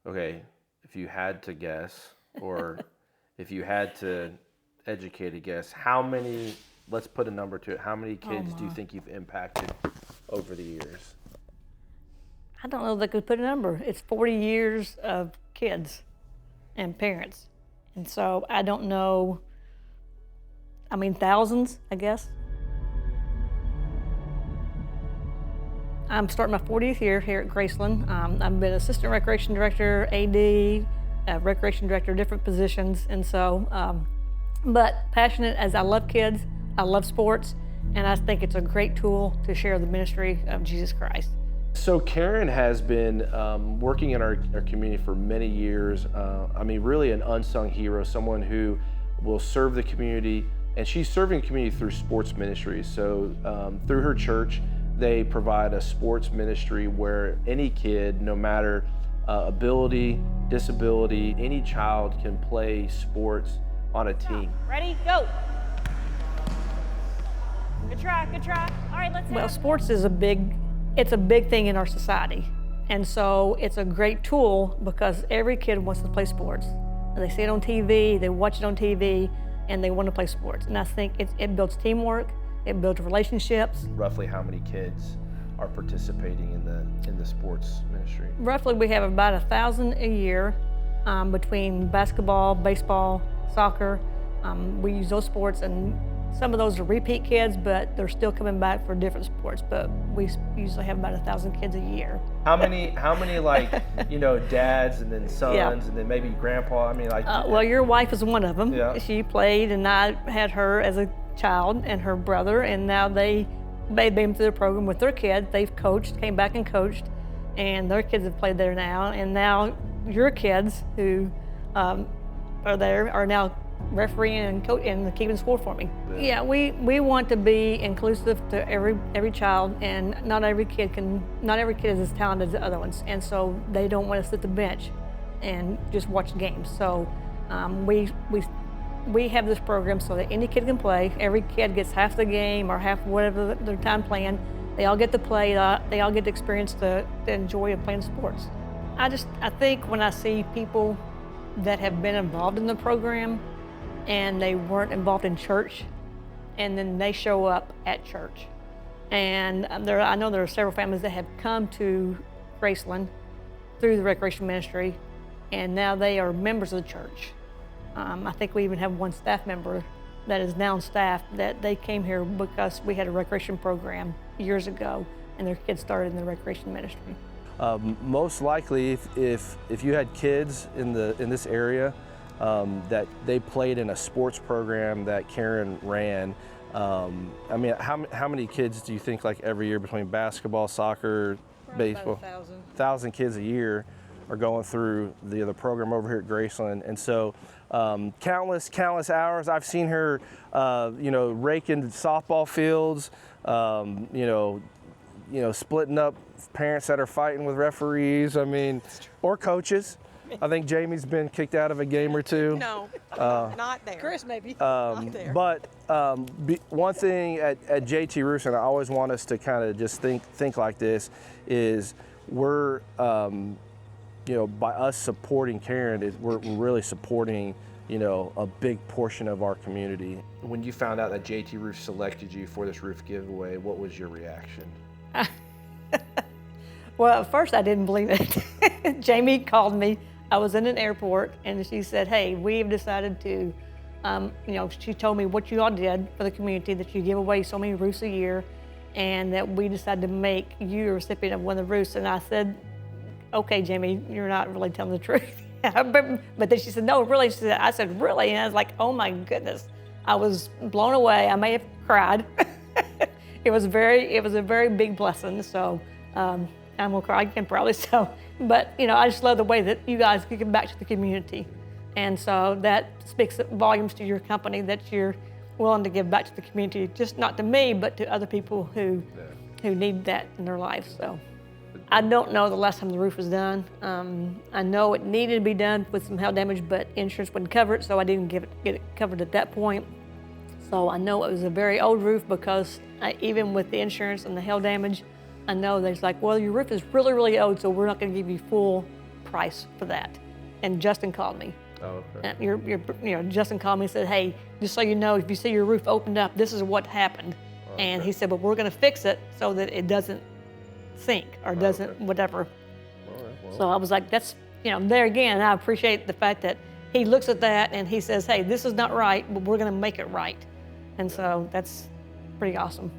Okay, if you had to guess, or if you had to educate a guess, how many, let's put a number to it, how many kids do you think you've impacted over the years? I don't know if they could put a number. It's 40 years of kids and parents. And so I don't know, I mean, thousands, I guess. I'm starting my 40th year here at Graceland. I've been assistant recreation director, AD, recreation director, different positions. And so, but passionate as I love kids, I love sports, and I think it's a great tool to share the ministry of Jesus Christ. So Karen has been working in our community for many years. I mean, really an unsung hero, someone who will serve the community, and she's serving the community through sports ministries. So through her church, they provide a sports ministry where any kid, no matter ability, disability, any child can play sports on a team. Ready, go. Good try, good try. All right, let's Well, sports is it's a big thing in our society. And so it's a great tool because every kid wants to play sports. And they see it on TV, they watch it on TV, and they want to play sports. And I think it builds teamwork, it builds relationships. Roughly how many kids are participating in the sports ministry? Roughly we have about 1,000 a year between basketball, baseball, soccer. We use those sports, and some of those are repeat kids, but they're still coming back for different sports. But we usually have about 1,000 kids a year. How many like, dads and then sons Yeah. and then maybe grandpa? I mean, like. Well, your wife is one of them. Yeah. She played, and I had her as a child and her brother, and now they've been through the program with their kids. They've coached, came back and coached, and their kids have played there now. And now your kids who are there are now refereeing and keeping score for me. Yeah, we want to be inclusive to every child, and not every kid is as talented as the other ones, and so they don't want to sit the bench and just watch games. So we have this program so that any kid can play. Every kid gets half the game or half whatever their time playing. They all get to play. They all get the experience to enjoy playing sports. I think when I see people that have been involved in the program and they weren't involved in church, and then they show up at church. And I know there are several families that have come to Graceland through the recreation ministry, and now they are members of the church. I think we even have one staff member that is now on staff that they came here because we had a recreation program years ago, and their kids started in the recreation ministry. Most likely, if you had kids in this area that they played in a sports program that Karen ran, I mean, how many kids do you think, like, every year between basketball, soccer, Probably baseball? about 1,000. 1,000 kids a year are going through the program over here at Graceland, and so countless hours. I've seen her, raking softball fields, splitting up parents that are fighting with referees. I mean, or coaches. I think Jamie's been kicked out of a game or two. No, not there. Chris, maybe. Not there. But one thing at JT Roofs, and I always want us to kind of just think like this, is we're, by us supporting Karen, we're really supporting, a big portion of our community. When you found out that JT Roof selected you for this roof giveaway, what was your reaction? Well, at first I didn't believe it. Jamie called me. I was in an airport, and she said, "Hey, we've decided to," she told me what you all did for the community, that you give away so many roofs a year, and that we decided to make you a recipient of one of the roofs. And I said, "Okay, Jamie, you're not really telling the truth." But then she said, "No, really." I said, "Really?" And I was like, "Oh my goodness." I was blown away. I may have cried. It was a very big blessing. So I'm gonna cry again probably. So, but I just love the way that you guys give back to the community, and so that speaks volumes to your company that you're willing to give back to the community, just not to me, but to other people who need that in their lives. So I don't know the last time the roof was done. I know it needed to be done with some hail damage, but insurance wouldn't cover it, so I didn't get it covered at that point. So I know it was a very old roof because even with the insurance and the hail damage, I know there's like, well, your roof is really, really old, so we're not going to give you full price for that. And Justin called me. Oh, okay. And Justin called me and said, hey, just so you know, if you see your roof opened up, this is what happened. And he said, but we're going to fix it so that it doesn't sink or doesn't whatever. All right, well, So I was like, that's, there again, I appreciate the fact that he looks at that and he says, hey, this is not right, but we're going to make it right. And so that's pretty awesome.